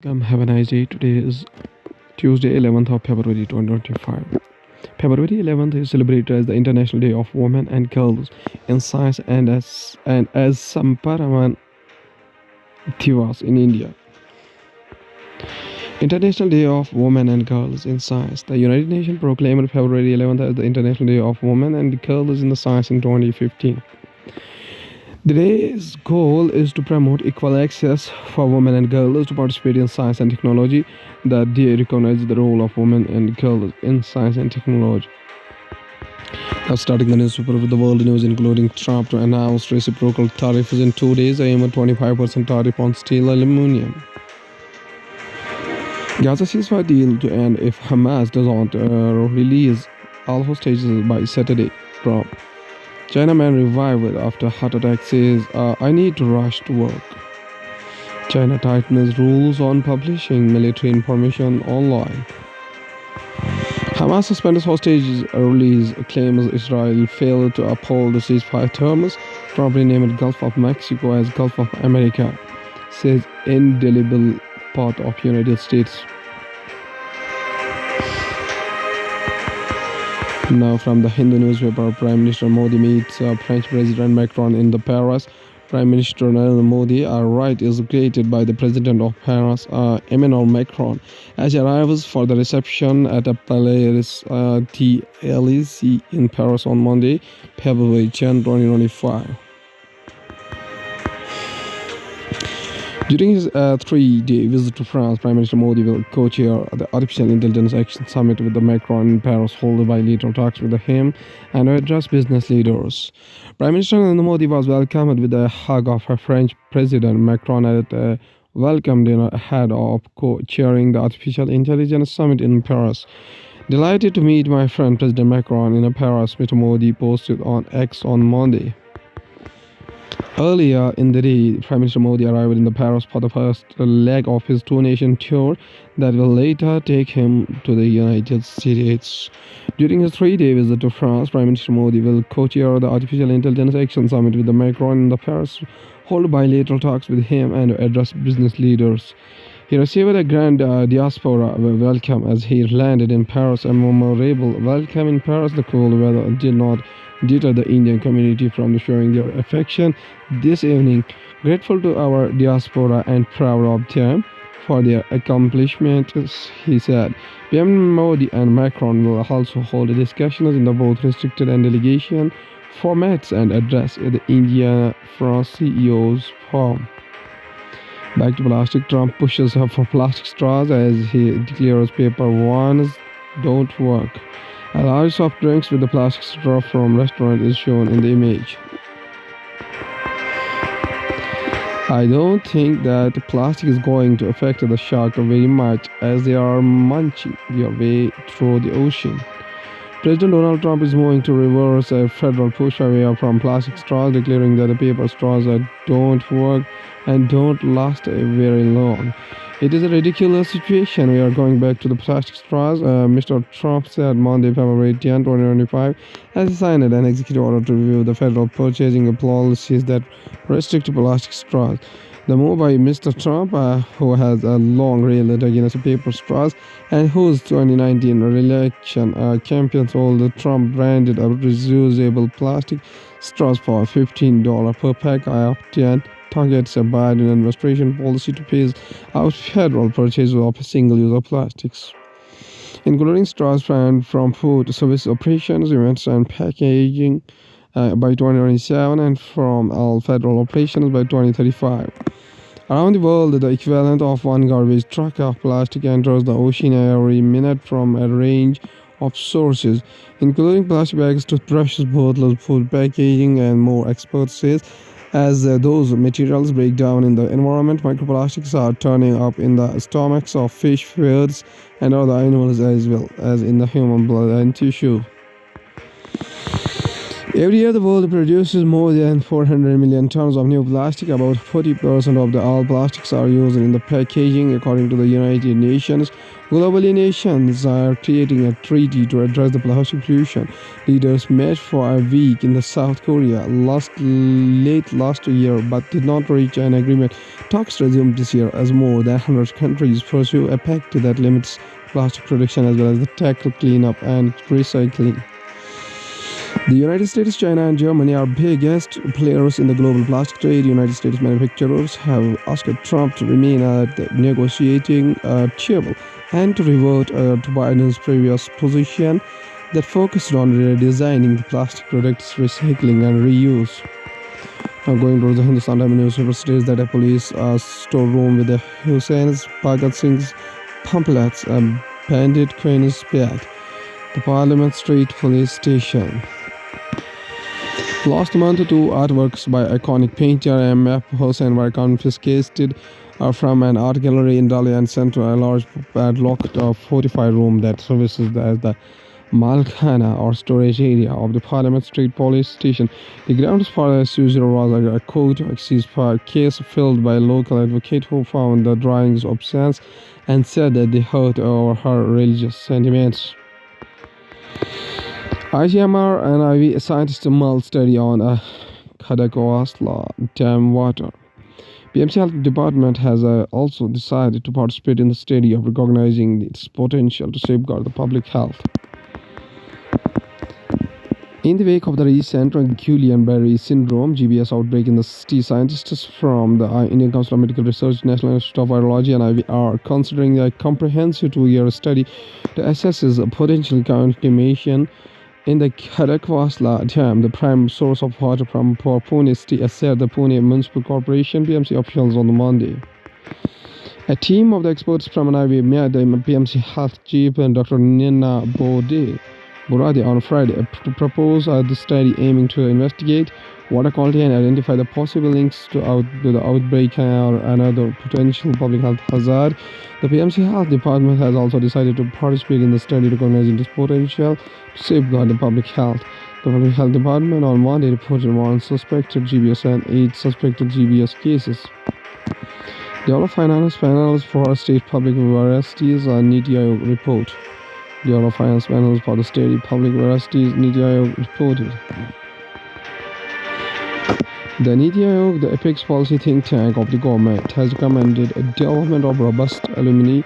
Have a nice day. Today is Tuesday, 11th of February 2025. February 11th is celebrated as the International Day of Women and Girls in Science and as Samparaman Divas in India. International Day of Women and Girls in Science. The United Nations proclaimed February 11th as the International Day of Women and Girls in the Science in 2015. The day's goal is to promote equal access for women and girls to participate in science and technology. The day recognizes the role of women and girls in science and technology. Now, starting the newspaper with the world news, including Trump to announce reciprocal tariffs in 2 days, aim at 25% tariff on steel and aluminum. Gaza ceasefire deal to end if Hamas does not release all hostages by Saturday. Trump. China man revived after heart attack says, I need to rush to work. China tightens rules on publishing military information online. Hamas suspends hostages release, claims Israel failed to uphold the ceasefire terms. Trump renamed Gulf of Mexico as Gulf of America, says indelible part of United States. Now from the Hindu newspaper, Prime Minister Modi meets French President Macron in the Paris. Prime Minister Narendra Modi, right, is greeted by the President of Paris, Emmanuel Macron, as he arrives for the reception at the Palais d'Élysée in Paris on Monday, February 10, 2025. During his 3-day visit to France, Prime Minister Modi will co-chair the Artificial Intelligence Action Summit with the Macron in Paris, followed by bilateral talks with him and address business leaders. Prime Minister Narendra Modi was welcomed with a hug of French President Macron at a welcome dinner ahead of co-chairing the Artificial Intelligence Summit in Paris. Delighted to meet my friend President Macron in Paris, Mr. Modi posted on X on Monday. Earlier in the day, Prime Minister Modi arrived in Paris for the first leg of his two-nation tour that will later take him to the United States. During his 3-day visit to France, Prime Minister Modi will co-chair the Artificial Intelligence Action Summit with the Macron in Paris, hold bilateral talks with him and address business leaders. He received a grand diaspora welcome as he landed in Paris. A memorable welcome in Paris. The cool weather did not deter the Indian community from showing their affection this evening. Grateful to our diaspora and proud of them for their accomplishments, he said. PM Modi and Macron will also hold discussions in the both restricted and delegation formats and address the India-France CEOs forum. Back to plastic, Trump pushes for plastic straws as he declares paper ones don't work. A large soft drinks with a plastic straw from restaurant is shown in the image. I don't think that plastic is going to affect the shark very much as they are munching their way through the ocean. President Donald Trump is moving to reverse a federal push away from plastic straws, declaring that the paper straws don't work and don't last very long. It is a ridiculous situation. We are going back to the plastic straws, Mr. Trump said Monday, February 10, 2025, as he signed an executive order to review the federal purchasing policies that restrict plastic straws. The move by Mr. Trump, who has a long railed against paper straws and whose 2019 re-election campaign sold the Trump-branded reusable plastic straws for $15 per pack of 10, targets a Biden administration policy to phase out federal purchases of single-use plastics, including straws banned from food service operations, events, and packaging by 2027 and from all federal operations by 2035. Around the world, the equivalent of one garbage truck of plastic enters the ocean every minute from a range of sources, including plastic bags, toothbrushes, bottles, food packaging, and more. Experts say as those materials break down in the environment, microplastics are turning up in the stomachs of fish, birds, and other animals as well as in the human blood and tissue. Every year, the world produces more than 400 million tons of new plastic. About 40% of the all plastics are used in the packaging, according to the United Nations. Globally, nations are creating a treaty to address the plastic pollution. Leaders met for a week in the South Korea late last year, but did not reach an agreement. Talks resumed this year as more than 100 countries pursue a pact that limits plastic production as well as the tackle cleanup and recycling. The United States, China, and Germany are biggest players in the global plastic trade. United States manufacturers have asked Trump to remain at the negotiating table and to revert to Biden's previous position that focused on redesigning the plastic products, recycling, and reuse. Now, going to the Hindustan Times newspaper states that a police storeroom with the Hussein's, Bhagat Singh's pamphlets, and bandit Queen's bag. The Parliament Street Police Station. Last month, two artworks by iconic painter M.F. Hussain were confiscated from an art gallery in Delhi and sent to a large padlocked fortified room that services as the Malkhana or storage area of the Parliament Street Police Station. The grounds for the seizure was a court case filed by a local advocate who found the drawings obscene and said that they hurt her religious sentiments. ICMR and IV scientists mull study on Khadakawasla dam water. BMC Health Department has also decided to participate in the study of recognizing its potential to safeguard the public health. In the wake of the recent Guillain-Barré syndrome (GBS) outbreak in the city, scientists from the Indian Council of Medical Research, National Institute of Virology, and IV are considering a comprehensive two-year study to assess its potential contamination in the Khadakwasla Dam, the prime source of water for Pune city, said the Pune Municipal Corporation BMC officials on Monday. A team of the experts from NIV met the BMC Health Chief and Dr. Nina Borade on Friday to propose the study aiming to investigate water quality and identify the possible links to the outbreak or another potential public health hazard. The PMC Health Department has also decided to participate in the study recognizing this potential to safeguard the public health. The Public Health Department on Monday reported 1 suspected GBS and 8 suspected GBS cases. The All of Finance panels for state public universities Niti Aayog report. The All of Finance panels for the state public universities Niti Aayog reported. The Niti Aayog, the apex policy think tank of the government, has recommended a development of robust alumni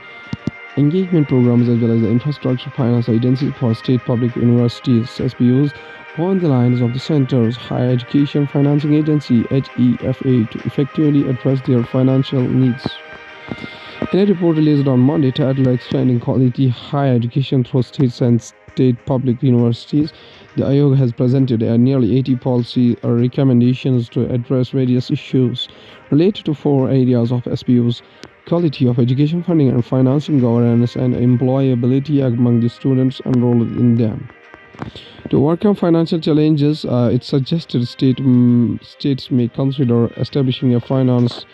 engagement programs as well as the infrastructure finance agency for state public universities (SPUs) on the lines of the Center's Higher Education Financing Agency (HEFA) to effectively address their financial needs. In a report released on Monday titled "Expanding Quality Higher Education Through States and State Public Universities," the Aayog has presented nearly 80 policy recommendations to address various issues related to 4 areas of SPUs: quality of education funding and financing, governance, and employability among the students enrolled in them. To overcome financial challenges, it suggested states may consider establishing a finance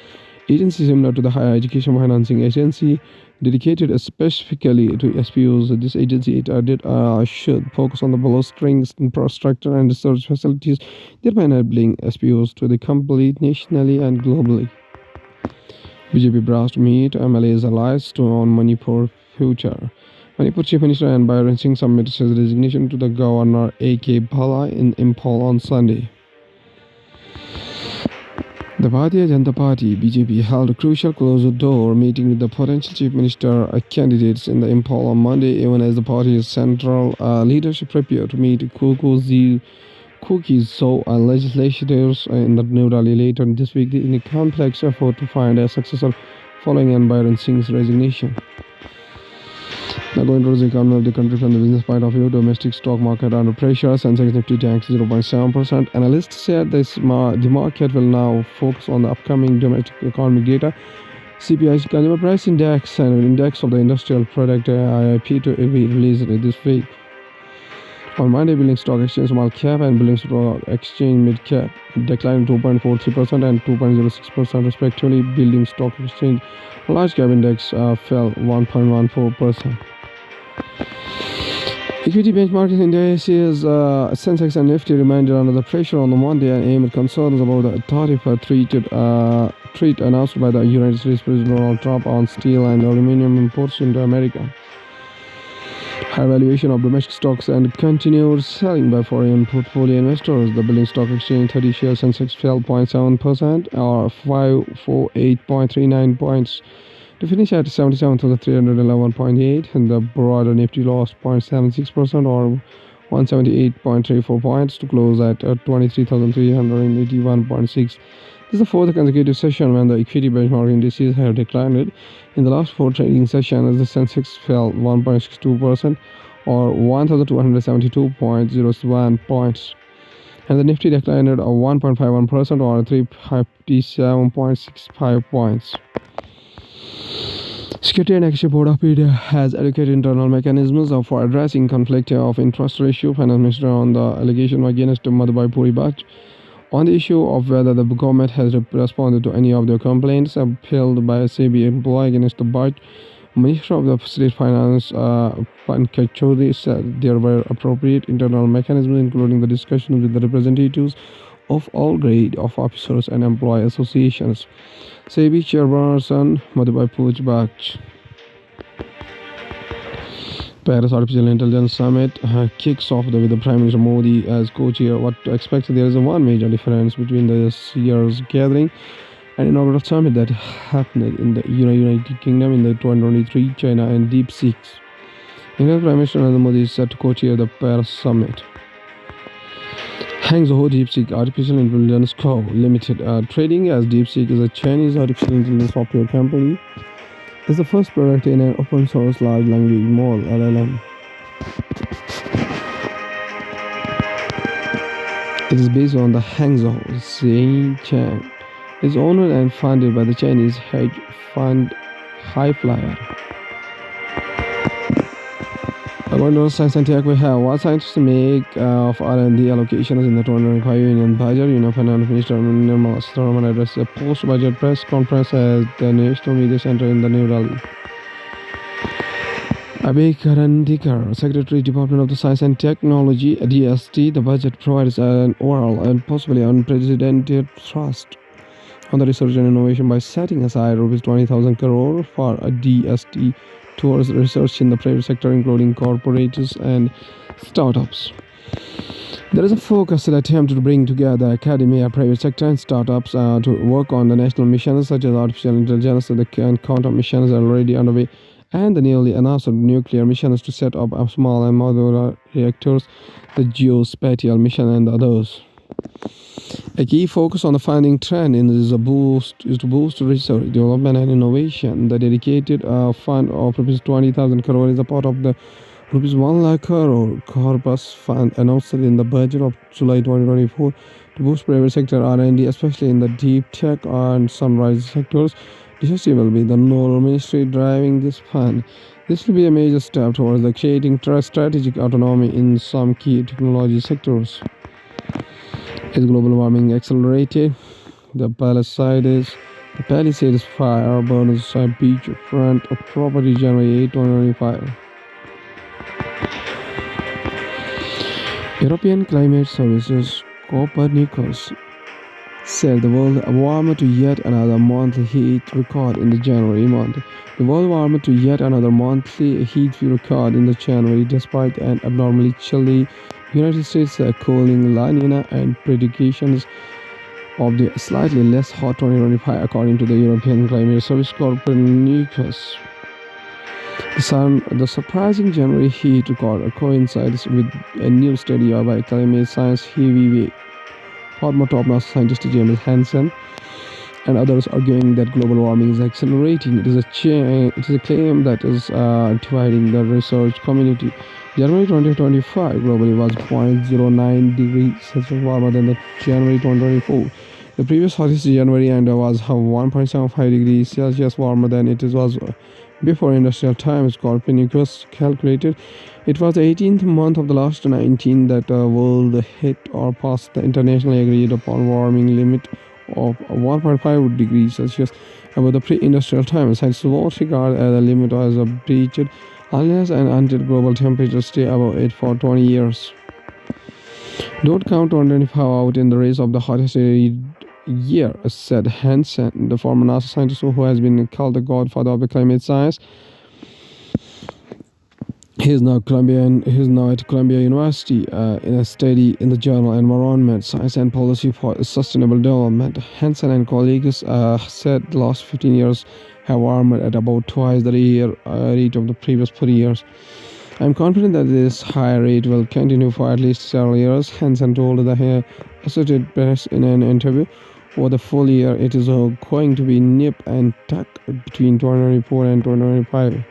agency similar to the Higher Education Financing Agency, dedicated specifically to SPUs. This agency, it added, should focus on the bolstering infrastructure and research facilities, thereby enabling SPUs to compete nationally and globally. BJP brass to meet MLA's allies on Manipur future. Manipur Chief Minister and Byron Singh submitted his resignation to the Governor A.K. Bhala in Imphal on Sunday. The Bharatiya Janata Party (BJP) held a crucial closed-door meeting with the potential chief minister candidates in the Imphal on Monday, even as the party's central leadership prepared to meet Kuki Zo legislators in the New Delhi later this week in a complex effort to find a successor following Byron Singh's resignation. Now going towards the economy of the country from the business point of view, domestic stock market under pressure, Sensex Nifty tanks 0.7%. Analysts said the market will now focus on the upcoming domestic economic data. CPI Consumer Price Index and Index of the Industrial Product IIP to be released this week. On Monday, Building Stock Exchange Small Cap and Building Stock Exchange Mid Cap declined 2.43% and 2.06% respectively. Building Stock Exchange Large Cap Index fell 1.14%. Equity benchmarking indices Sensex and Nifty remained under the pressure on the Monday and amid concerns about the threat announced by the United States President Donald Trump on steel and aluminum imports into America. High valuation of domestic stocks and continued selling by foreign portfolio investors. The Berlin Stock Exchange 30 shares Sensex fell 0.7% or 548.39 points to finish at 77,311.8, and the broader Nifty lost 0.76% or 178.34 points to close at 23,381.6. This is the fourth consecutive session when the equity benchmark indices have declined. In the last four trading sessions, the Sensex fell 1.62% or 1,272.01 points, and the Nifty declined 1.51% or 357.65 points. Security and Exchange Board of India has educated internal mechanisms for addressing conflict of interest ratio. Finance Minister on the allegation against Madhubhai Puribaj on the issue of whether the government has responded to any of the complaints appealed by a SEBI employee against the budget. Minister of the State Finance Pankaj Chaudhary said there were appropriate internal mechanisms, including the discussion with the representatives of all grade of officers and employee associations. SEBI Chairperson Madhubhai Puribaj. Paris Artificial Intelligence Summit kicks off with the Prime Minister Modi as co-chair. What to expect? There is one major difference between this year's gathering and inaugural summit that happened in the United Kingdom in the 2023, China and DeepSeek. Indian Prime Minister Narendra Modi is set to co-chair the Paris Summit. Hangzhou DeepSeek Artificial Intelligence Co. Limited, trading as DeepSeek is a Chinese artificial intelligence software company, is the first product in an open source large language model (LLM). It is based on the Hangzhou Zhengchang. It is owned and funded by the Chinese hedge fund Highflyer. According to Science and Tech, we have what scientists make of R&D allocations in the 2025 Union budget. Union Finance Minister Nirmala Sitharaman addressed a post-budget press conference at the National Media Center in the New Delhi. Abhay Karandikar, Secretary Department of the Science and Technology (DST), the budget provides an overall and possibly unprecedented thrust on the research and innovation by setting aside Rs 20,000 crore for a DST towards research in the private sector, including corporates and startups. There is a focused attempt to bring together academia, private sector, and startups to work on the national missions such as artificial intelligence. The quantum missions are already underway, and the newly announced nuclear missions to set up small and modular reactors, the geospatial mission, and others. A key focus on the funding trend is to boost research, development, and innovation. The dedicated fund of Rs 20,000 crore is a part of the Rs 1 lakh crore corpus fund announced in the budget of July 2024 to boost private sector R&D, especially in the deep tech and sunrise sectors. DST will be the nodal ministry driving this fund. This will be a major step towards the creating strategic autonomy in some key technology sectors. Is global warming accelerated? The Palisades fire burns a beach front of property January 8, 2025. European Climate Services Copernicus said the world warmed to yet another monthly heat record in the January month. The world warmed to yet another monthly heat record in the January, despite an abnormally chilly United States cooling La Nina and predictions of the slightly less hot 2025, according to the European Climate Service Copernicus. The surprising January heat record coincides with a new study by climate science heavyweight former top-notch scientist James Hansen and others, arguing that global warming is accelerating. It is a claim that is dividing the research community. January 2025 globally was 0.09 degrees Celsius warmer than the January 2024. The previous hottest January and was 1.75 degrees Celsius warmer than it was before industrial times. Copernicus calculated it was the 18th month of the last 19 that the world hit or passed the internationally agreed upon warming limit of 1.5 degrees Celsius above the pre-industrial time. Scientists won't regard as the limit as breached unless and until global temperatures stay above 8 for 20 years. Don't count 2025 out in the race of the hottest year, said Hansen, the former NASA scientist who has been called the godfather of the climate science. He is now at Columbia University in a study in the journal Environment, Science and Policy for Sustainable Development. Hansen and colleagues said the last 15 years have warmed at about twice the rate of the previous 40 years. I'm confident that this high rate will continue for at least several years, Hansen told the Associated Press in an interview. Over the full year, it is going to be nip and tuck between 2024 and 2025.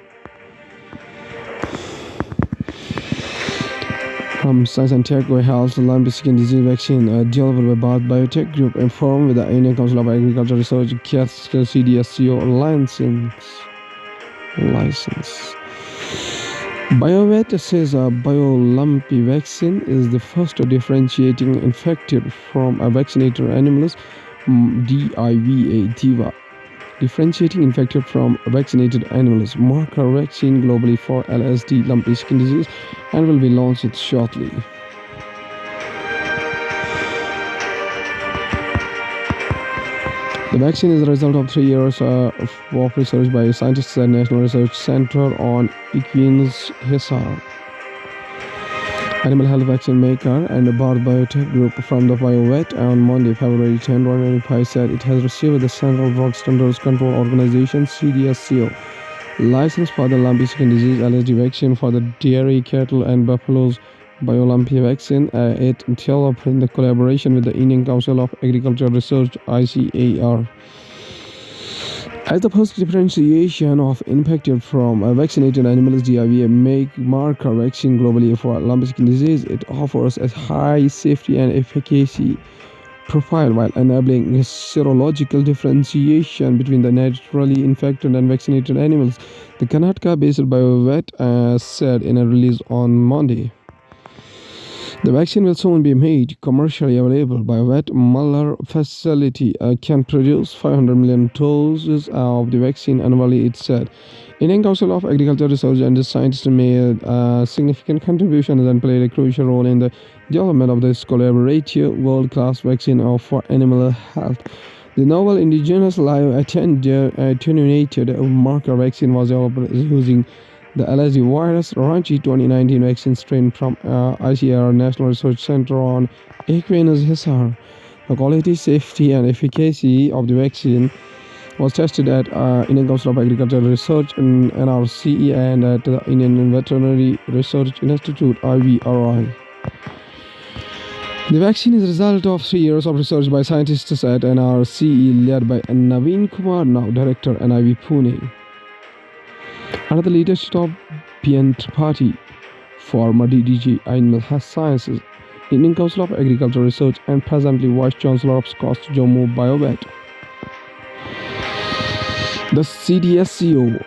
From Science and Tech, we have the lumpy skin disease vaccine developed by Bharat Biotech Group informed with the Indian Council of Agriculture Research gets CDSCO license. BioVet says a BioLumpy vaccine is the first differentiating infected from a vaccinated animals, DIVA. Differentiating infected from vaccinated animals marker vaccine globally for LSD lumpy skin disease and will be launched shortly. The vaccine is the result of 3 years of research by scientists at National Research Center on Equines Hisar, animal health vaccine maker, and the Bharat Biotech Group from the BioVet on Monday, February 10, 2025 said it has received the Central Drug Standards Control Organization (CDSCO) license for the lumpy skin disease LSD vaccine for the dairy, cattle, and buffaloes. BioLumpy vaccine, it developed in the collaboration with the Indian Council of Agriculture Research (ICAR). As the first differentiation of infected from vaccinated animals DIVA marker vaccine globally for lumpy skin disease, it offers a high safety and efficacy profile while enabling serological differentiation between the naturally infected and vaccinated animals, the Karnataka-based BioVet said in a release on Monday. The vaccine will soon be made commercially available. BioVet Muller facility can produce 500 million doses of the vaccine annually, it said. Indian Council of Agriculture Research and the scientists made significant contributions and played a crucial role in the development of this collaborative world-class vaccine for animal health. The novel indigenous live attenuated marker vaccine was developed using the LSD virus Ranchi 2019 vaccine strain from ICR National Research Center on Equines Hisar. The quality, safety, and efficacy of the vaccine was tested at Indian Council of Agricultural Research in NRCE and at the Indian Veterinary Research Institute (IVRI). The vaccine is a result of 3 years of research by scientists at NRCE led by Naveen Kumar, now director NIV Pune. Under the leadership of PN Tripathi, former DDG Animal Health Sciences, Indian Council of Agricultural Research, and presently Vice Chancellor of Scotch Jammu BioVet. The CDSCO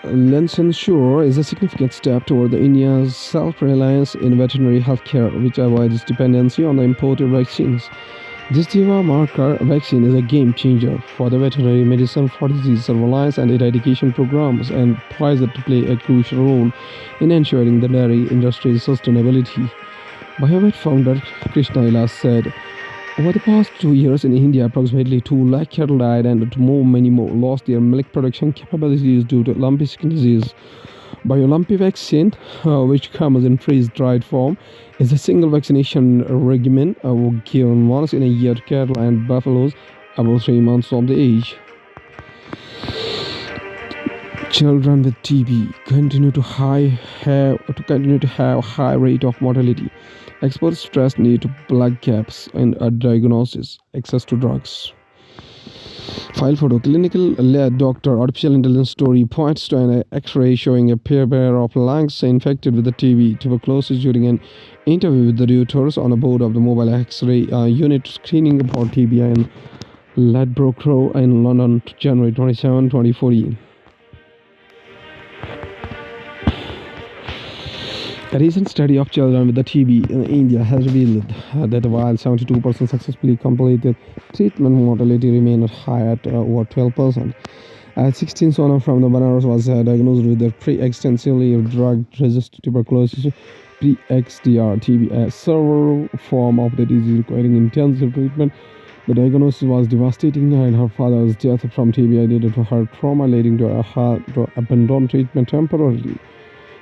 licensure is a significant step toward India's self-reliance in veterinary healthcare, which avoids dependency on the imported vaccines. This DIVA marker vaccine is a game changer for the veterinary medicine for disease surveillance and eradication programs and poised to play a crucial role in ensuring the dairy industry's sustainability. BioVet founder Krishna Ilas said, over the past 2 years in India, approximately 2 lakh cattle died and many more lost their milk production capabilities due to lumpy skin disease. BioLumpy vaccine, which comes in freeze-dried form, is a single vaccination regimen given once in a year to cattle and buffaloes above 3 months of the age. Children with TB continue to have high rate of mortality. Experts stress need to plug gaps in diagnosis, access to drugs. File photo. Clinical-led doctor artificial intelligence story points to an X-ray showing a pair of lungs infected with the TB tuberculosis during an interview with the Reuters on board of the mobile X-ray unit screening for TB in Ladbroke Row in London, January 27, 2014. A recent study of children with the TB in India has revealed that while 72% successfully completed treatment, mortality remained high at over 12%. At 16, Sonam from the Banaras was diagnosed with a pre-extensively drug-resistant tuberculosis, pre-XDR-TB, a severe form of the disease requiring intensive treatment. The diagnosis was devastating, and her father's death from TB added to her trauma, leading to her to abandon treatment temporarily.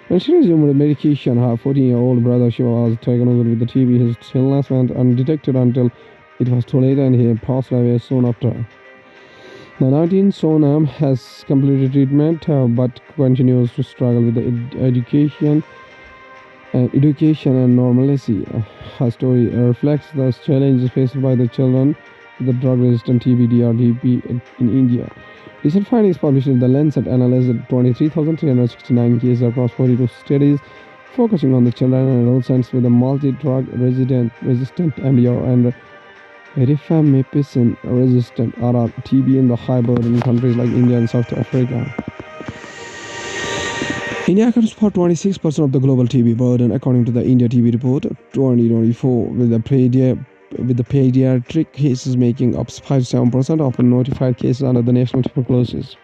When she resumed medication, her 14-year-old brother she was diagnosed with the TB. His illness went undetected until it was too late, and he passed away soon after. The 19 Sonam has completed treatment but continues to struggle with the education and normalcy. Her story reflects the challenges faced by the children with the drug-resistant TB/DRDP in India. Recent findings published in The Lancet analyzed 23,369 cases across 42 studies, focusing on the children and adolescents with a multi-drug resistant MDR and rifampicin-resistant RR-TB in the high-burden countries like India and South Africa. India accounts for 26% of the global TB burden, according to the India TB report 2024, with the pediatric cases making up 5-7% of the notified cases under the National Tuberculosis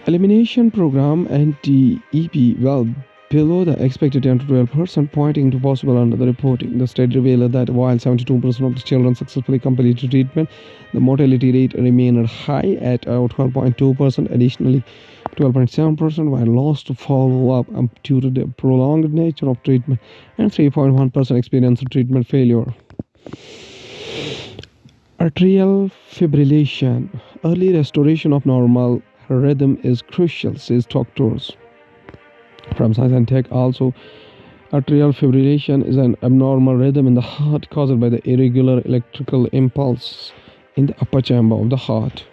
Elimination Program (NTEP), well below the expected 10 to 12%, pointing to possible under-reporting. The study revealed that while 72% of the children successfully completed treatment, the mortality rate remained high at 12.2%. Additionally, 12.7% were lost to follow-up due to the prolonged nature of treatment, and 3.1% experienced treatment failure. Atrial fibrillation. Early restoration of normal rhythm is crucial, says doctors from Science and Tech. Also, atrial fibrillation is an abnormal rhythm in the heart caused by the irregular electrical impulse in the upper chamber of the heart.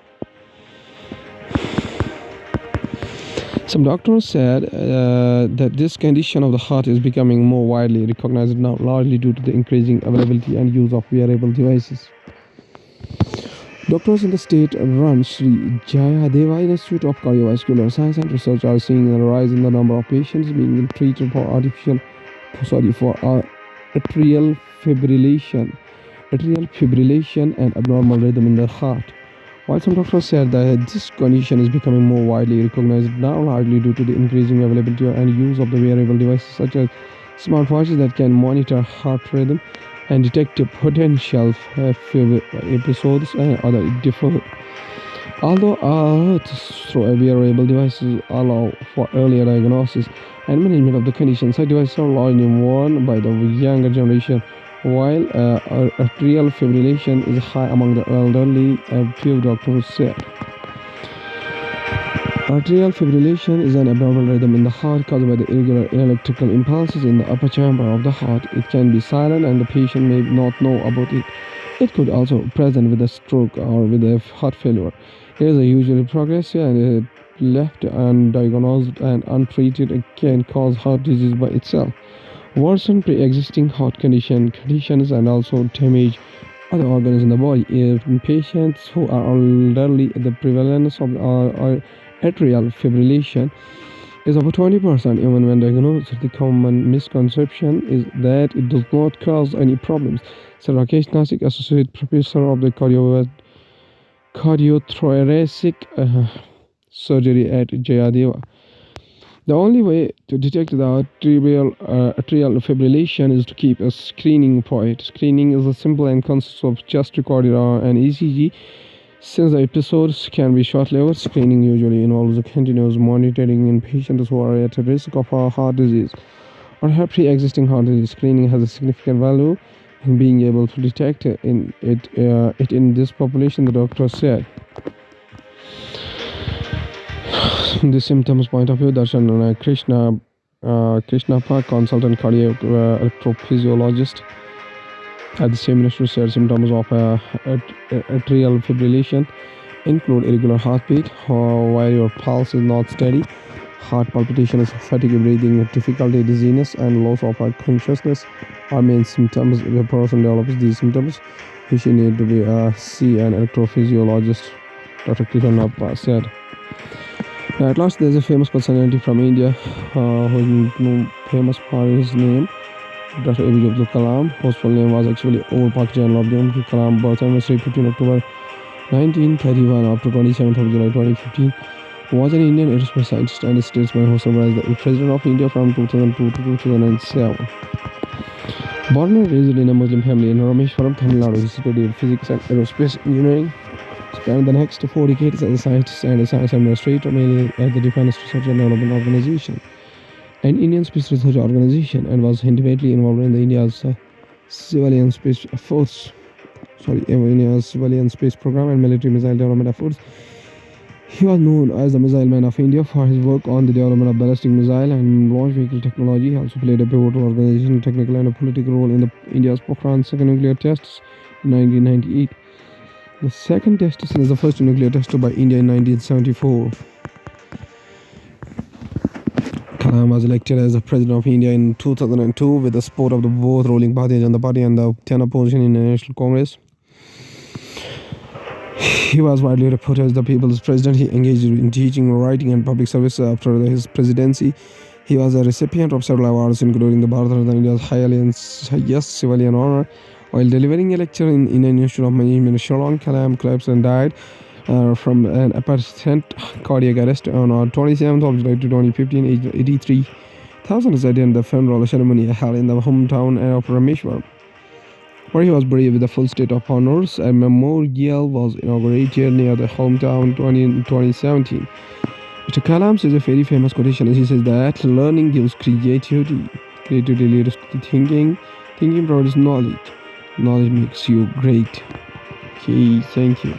Some doctors said that this condition of the heart is becoming more widely recognized now, largely due to the increasing availability and use of wearable devices. Doctors in the state-run Sri Jayadeva Institute of Cardiovascular Science and Research are seeing a rise in the number of patients being treated for atrial fibrillation and abnormal rhythm in the heart. While some doctors said that this condition is becoming more widely recognized now, largely due to the increasing availability and use of the wearable devices such as smartwatches that can monitor heart rhythm and detect potential episodes and other different. Although through wearable devices allow for earlier diagnosis and management of the condition, such devices are largely worn by the younger generation. While atrial fibrillation is high among the elderly, a few doctors said. Atrial fibrillation is an abnormal rhythm in the heart caused by the irregular electrical impulses in the upper chamber of the heart. It can be silent and the patient may not know about it. It could also be present with a stroke or with a heart failure. It is usually progressive and left undiagnosed and untreated, it can cause heart disease by itself, worsen pre-existing heart conditions, and also damage other organs in the body. In patients who are elderly, the prevalence of atrial fibrillation is about 20%. Even when diagnosed, the common misconception is that it does not cause any problems, said Rakesh Nasik, associate professor of the cardiothoracic surgery at Jayadeva. The only way to detect the atrial fibrillation is to keep a screening for it. Screening is a simple and consists of just recording an ECG. Since the episodes can be short-lived, screening usually involves a continuous monitoring in patients who are at risk of heart disease or have pre-existing heart disease. Screening has a significant value in being able to detect it in this population, the doctor said. The symptoms point of view, Darshan Krishnappa, consultant cardiac electrophysiologist at the same ministry, said symptoms of atrial fibrillation include irregular heartbeat, while your pulse is not steady, heart palpitations, fatigue, breathing difficulty, dizziness, and loss of consciousness are main symptoms. If a person develops these symptoms, he should need to be see an electrophysiologist, Dr. Krishnappa said. Now, at last, there's a famous personality from India who is famous for his name, Dr. APJ Abdul Kalam, whose full name was actually Ol Pak Jain Abdul Kalam, birth anniversary 15 October 1931, after 27th of July 2015, was an Indian aerospace scientist and statesman who served as the President of India from 2002 to 2007. Born and raised in a Muslim family in Rameshwaram, Tamil Nadu, he studied physics and aerospace engineering. Spent the next 4 decades as a scientist and a science administrator, mainly at the Defense Research and Development Organization, an Indian Space Research Organization, and was intimately involved in the India's civilian space efforts. India's civilian space program and military missile development efforts. He was known as the Missile Man of India for his work on the development of ballistic missile and launch vehicle technology. He also played a pivotal organizational, technical, and a political role in India's Pokhran second nuclear tests in 1998. The second test is the first nuclear test by India in 1974. Kalam was elected as the President of India in 2002 with the support of both ruling party, Janata Party, and the Ten opposition in the National Congress. He was widely reported as the people's president. He engaged in teaching, writing, and public service after his presidency. He was a recipient of several awards, including the Bharat Ratna, India's highest civilian honor. While delivering a lecture in Indian Institute of Management in Shillong, Kalam collapsed and died from an apparent cardiac arrest on 27th of July 2015, aged 83. Thousands attended the funeral ceremony held in the hometown of Rameshwaram, where he was buried with the full state of honors. A memorial was inaugurated near the hometown in 2017. Mr. Kalam says a very famous quotation. He says that learning gives creativity. Creativity leads to thinking. Thinking provides knowledge. Knowledge makes you great. Okay, thank you.